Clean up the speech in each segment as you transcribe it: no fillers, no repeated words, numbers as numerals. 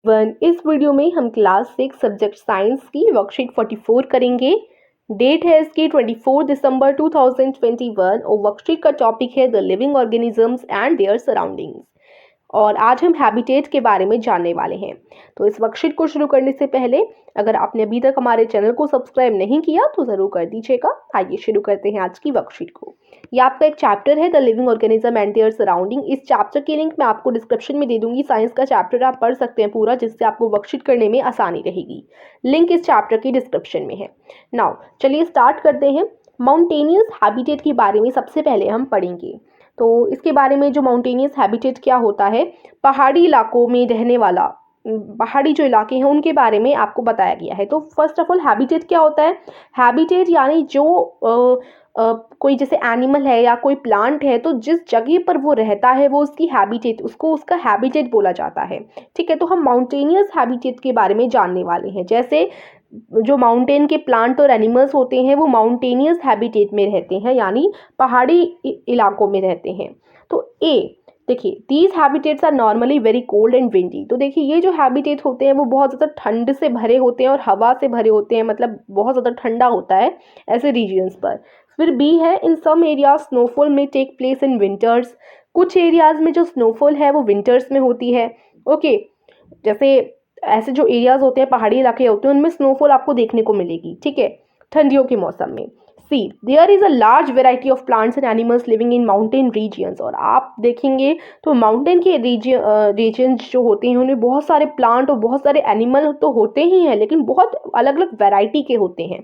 One इस video में हम क्लास 6 सब्जेक्ट साइंस की वर्कशीट 44 करेंगे। डेट है इसकी 24 दिसंबर 2021 और वर्कशीट का टॉपिक है the living organisms and there surroundings. और आज हम हैबिटेट के बारे में जानने वाले हैं। तो इस वर्कशीट को शुरू करने से पहले अगर आपने अभी तक हमारे चैनल को सब्सक्राइब नहीं किया तो ज़रूर कर दीजिएगा। आइए शुरू करते हैं आज की वर्कशीट को। ये आपका एक चैप्टर है the living organism and their surrounding. इस चैप्टर की लिंक मैं आपको डिस्क्रिप्शन में दे दूंगी। साइंस का चैप्टर आप पढ़ सकते हैं पूरा, जिससे आपको वर्कशीट करने में आसानी रहेगी। लिंक इस चैप्टर की डिस्क्रिप्शन में है। नाउ चलिए स्टार्ट करते हैं। माउंटेनियस हैबिटेट के बारे में सबसे पहले हम पढ़ेंगे। तो इसके बारे में जो माउंटेनियस हैबिटेट क्या होता है, पहाड़ी इलाकों में रहने वाला, पहाड़ी जो इलाके हैं उनके बारे में आपको बताया गया है। तो फर्स्ट ऑफ ऑल हैबिटेट क्या होता है? हैबिटेट यानी जो कोई जैसे एनिमल है या कोई प्लांट है, तो जिस जगह पर वो रहता है वो उसकी हैबिटेट, उसको उसका हैबिटेट बोला जाता है। ठीक है, तो हम माउंटेनियस हैबिटेट के बारे में जानने वाले हैं। जैसे जो माउंटेन के प्लांट और एनिमल्स होते हैं वो माउंटेनियस हैबिटेट में रहते हैं, यानी पहाड़ी इलाकों में रहते हैं। तो ए देखिए, these habitats are normally very cold and windy. तो देखिए ये जो हैबिटेट होते हैं वो बहुत ज़्यादा ठंड से भरे होते हैं और हवा से भरे होते हैं, मतलब बहुत ज़्यादा ठंडा होता है ऐसे रीजन्स पर। फिर बी है, इन सम एरियाज स्नोफॉल में टेक प्लेस इन विंटर्स। कुछ एरियाज में जो स्नोफॉल है वो विंटर्स में होती है। ओके, जैसे ऐसे जो एरियाज होते हैं, पहाड़ी इलाके होते हैं, उनमें स्नोफॉल आपको देखने को मिलेगी। ठीक है, ठंडियों के मौसम में। See there is a large variety of plants and animals living in mountain regions. और आप देखेंगे तो माउंटेन के रीजन्स जो होते हैं उनमें बहुत सारे प्लांट और बहुत सारे एनिमल तो होते ही हैं, लेकिन बहुत अलग अलग वेराइटी के होते हैं।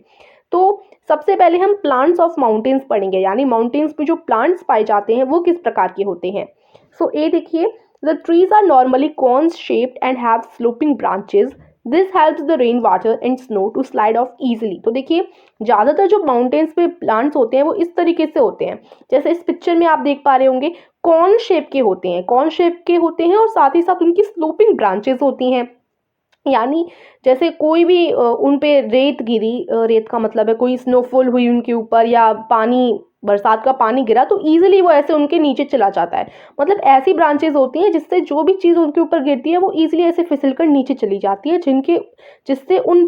तो सबसे पहले हम प्लांट्स ऑफ माउंटेन्स पढ़ेंगे, यानी माउंटेन्स में जो प्लांट्स पाए जाते हैं वो किस प्रकार के होते हैं। सो ए देखिए, the trees are normally cone shaped and have sloping branches. This helps the rain water and snow to slide off easily. तो देखिए ज़्यादातर जो माउंटेन्स पे प्लांट्स होते हैं वो इस तरीके से होते हैं, जैसे इस पिक्चर में आप देख पा रहे होंगे, कॉर्न शेप के होते हैं, कॉर्न शेप के होते हैं और साथ ही साथ उनकी स्लोपिंग ब्रांचेस होती हैं। यानी जैसे कोई भी उन पे रेत गिरी, रेत का मतलब है कोई स्नोफॉल हुई उनके ऊपर या पानी, बरसात का पानी गिरा, तो ईजिली वो ऐसे उनके नीचे चला जाता है। मतलब ऐसी ब्रांचेस होती हैं जिससे जो भी चीज़ उनके ऊपर गिरती है वो ईजिली ऐसे फिसल कर नीचे चली जाती है, जिससे उन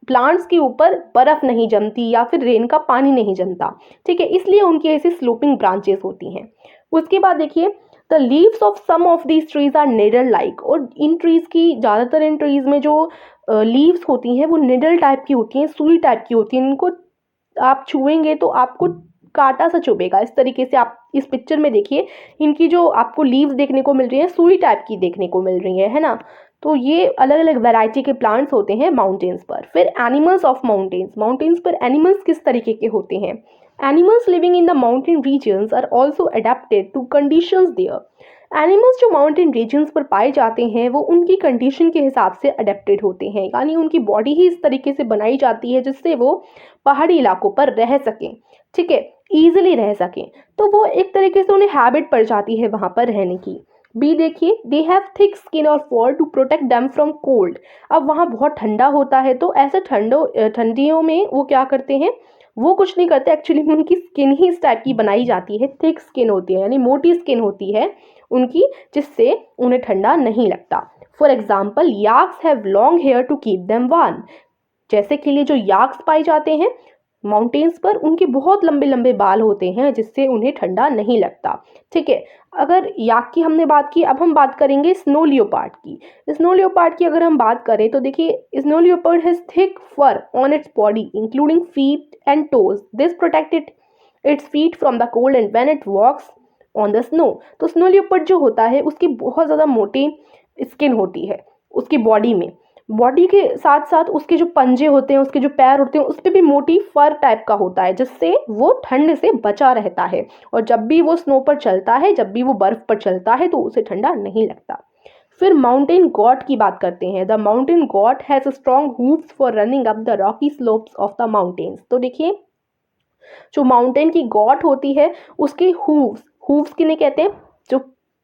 प्लांट्स के ऊपर बर्फ़ नहीं जमती या फिर रेन का पानी नहीं जमता। ठीक है, इसलिए उनकी ऐसी स्लोपिंग ब्रांचेस होती हैं। उसके बाद देखिए, the leaves of some of these trees are needle like. और इन ट्रीज़ की, ज़्यादातर इन ट्रीज़ में जो लीव्स होती हैं वो निडल टाइप की होती हैं, सुई टाइप की होती हैं। इनको आप छुएंगे तो आपको कांटा सा चुभेगा। इस तरीके से आप इस पिक्चर में देखिए, इनकी जो आपको लीव्स देखने को मिल रही हैं सुई टाइप की देखने को मिल रही है ना। तो ये अलग अलग वैरायटी के प्लांट्स होते हैं माउंटेन्स पर। फिर एनिमल्स ऑफ माउंटेन्स, माउंटेन्स पर एनिमल्स किस तरीके के होते हैं। Animals living in the mountain regions are also adapted to conditions there. Animals जो माउंटेन रीजन्स पर पाए जाते हैं वो उनकी कंडीशन के हिसाब से अडेप्टेड होते हैं, यानी उनकी बॉडी ही इस तरीके से बनाई जाती है जिससे वो पहाड़ी इलाकों पर रह सकें। ठीक है, ईजिली रह सकें। तो वो एक तरीके से उन्हें हैबिट पड़ जाती है वहाँ पर रहने की। बी देखिए, दे हैव थिक स्किन और fur to protect them from cold. अब वहाँ बहुत ठंडा होता है, तो ऐसे ठंडियों में वो क्या करते हैं, वो कुछ नहीं करते, एक्चुअली में उनकी स्किन ही इस टाइप की बनाई जाती है, थिक स्किन होती है, यानी मोटी स्किन होती है उनकी, जिससे उन्हें ठंडा नहीं लगता। For example, yaks have long hair to keep them warm. जैसे कि लिए जो याक्स पाए जाते हैं माउंटेन्स पर, उनके बहुत लंबे लंबे बाल होते हैं जिससे उन्हें ठंडा नहीं लगता। ठीक है, अगर याक की हमने बात की, अब हम बात करेंगे स्नो लियोपार्ड की। स्नो लियोपार्ड की अगर हम बात करें तो देखिए, snow leopard has thick fur on its body including feet and toes. This protected its feet from the cold and when it walks on the snow. तो स्नो लियोपार्ड जो होता है उसकी बहुत ज़्यादा मोटी स्किन होती है उसकी बॉडी में। बॉडी के साथ साथ उसके जो पंजे होते हैं, उसके जो पैर होते हैं, उस पर भी मोटी फर टाइप का होता है जिससे वो ठंड से बचा रहता है। और जब भी वो स्नो पर चलता है, जब भी वो बर्फ़ पर चलता है, तो उसे ठंडा नहीं लगता। फिर माउंटेन गॉट की बात करते हैं। The mountain got has strong hooves for running up the Rocky slopes of the mountains. तो देखिए, जो माउंटेन की गॉट होती है उसके हूव्स, हूव्स किन्हें कहते हैं, जो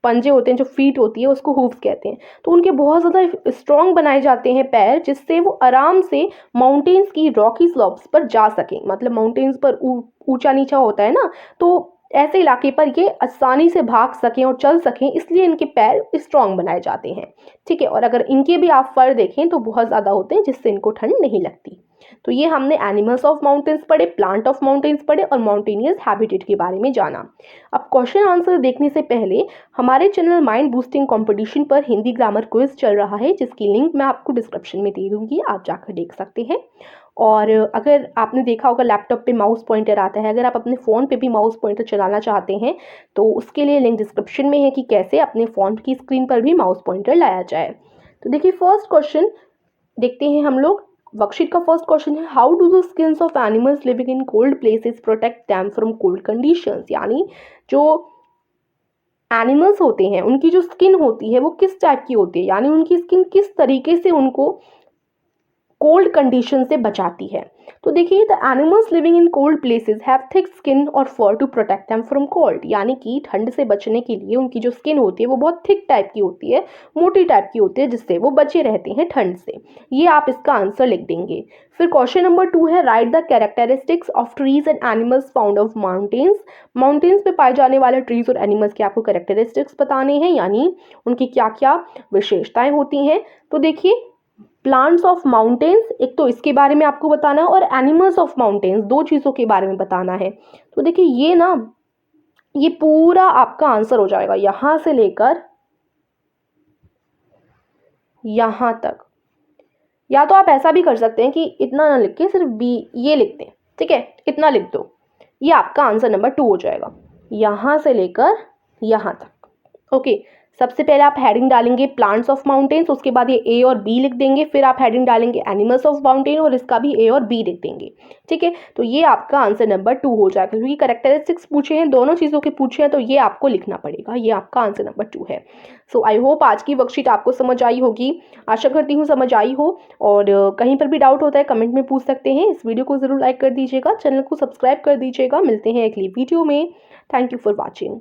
पंजे होते हैं, जो फीट होती है उसको हूव्स कहते हैं। तो उनके बहुत ज़्यादा स्ट्रॉन्ग बनाए जाते हैं पैर, जिससे वो आराम से माउंटेन्स की रॉकी स्लोप्स पर जा सकें। मतलब माउंटेन्स पर ऊंचा नीचा होता है ना, तो ऐसे इलाके पर ये आसानी से भाग सकें और चल सकें, इसलिए इनके पैर स्ट्रांग बनाए जाते हैं। ठीक है, और अगर इनके भी आप फर देखें तो बहुत ज़्यादा होते हैं, जिससे इनको ठंड नहीं लगती। तो ये हमने एनिमल्स ऑफ माउंटेन्स पढ़े, प्लांट ऑफ माउंटेन्स पढ़े और माउंटेनियस हैबिटेट के बारे में जाना। अब क्वेश्चन आंसर देखने से पहले हमारे चैनल माइंड बूस्टिंग कंपटीशन पर हिंदी ग्रामर क्विज चल रहा है, जिसकी लिंक मैं आपको डिस्क्रिप्शन में दे दूंगी, आप जाकर देख सकते हैं। और अगर आपने देखा होगा लैपटॉप पे माउस पॉइंटर आता है, अगर आप अपने फ़ोन पे भी माउस पॉइंटर चलाना चाहते हैं तो उसके लिए लिंक डिस्क्रिप्शन में है कि कैसे अपने फ़ोन की स्क्रीन पर भी माउस पॉइंटर लाया जाए। तो देखिए फर्स्ट क्वेश्चन देखते हैं हम लोग। वर्कशीट का फर्स्ट क्वेश्चन है, how do the skins of animals living in cold places protect them from cold conditions. यानी जो एनिमल्स होते हैं उनकी जो स्किन होती है वो किस टाइप की होती है, यानी उनकी स्किन किस तरीके से उनको कोल्ड कंडीशन से बचाती है। तो देखिए the animals living in cold places have thick skin और fur to protect them from cold. यानी कि ठंड से बचने के लिए उनकी जो स्किन होती है वो बहुत थिक टाइप की होती है, मोटी टाइप की होती है, जिससे वो बचे रहते हैं ठंड से। ये आप इसका आंसर लिख देंगे। फिर क्वेश्चन नंबर 2 है, right the characteristics of trees and animals found of mountains. Mountains पे पाए जाने वाले ट्रीज और एनिमल्स के आपको कैरेक्टरिस्टिक्स बताने हैं, यानी उनकी क्या क्या विशेषताएं होती हैं। तो देखिए प्लांट्स ऑफ माउंटेन्स, एक तो इसके बारे में आपको बताना है, और एनिमल्स ऑफ माउंटेन्स, दो चीज़ों के बारे में बताना है। तो देखिए ये ना, ये पूरा आपका आंसर हो जाएगा यहाँ से लेकर यहाँ तक। या तो आप ऐसा भी कर सकते हैं कि इतना ना लिख के सिर्फ बी ये लिख दें, ठीक है, इतना लिख दो, ये आपका आंसर नंबर 2 हो जाएगा, यहाँ से लेकर यहाँ तक। ओके, सबसे पहले आप हेडिंग डालेंगे प्लांट्स ऑफ माउंटेन्स, उसके बाद ये ए और बी लिख देंगे, फिर आप हेडिंग डालेंगे एनिमल्स ऑफ माउंटेन और इसका भी ए और बी लिख देंगे। ठीक है, तो ये आपका आंसर नंबर 2 हो जाएगा, क्योंकि कैरेक्टरिस्टिक्स पूछे हैं, दोनों चीज़ों के पूछे हैं, तो ये आपको लिखना पड़ेगा। ये आपका आंसर नंबर 2 है। सो आई होप आज की वर्कशीट आपको समझ आई होगी, आशा करती हूँ समझ आई हो। और कहीं पर भी डाउट होता है कमेंट में पूछ सकते हैं। इस वीडियो को ज़रूर लाइक कर दीजिएगा, चैनल को सब्सक्राइब कर दीजिएगा। मिलते हैं अगली वीडियो में। Thank you for watching.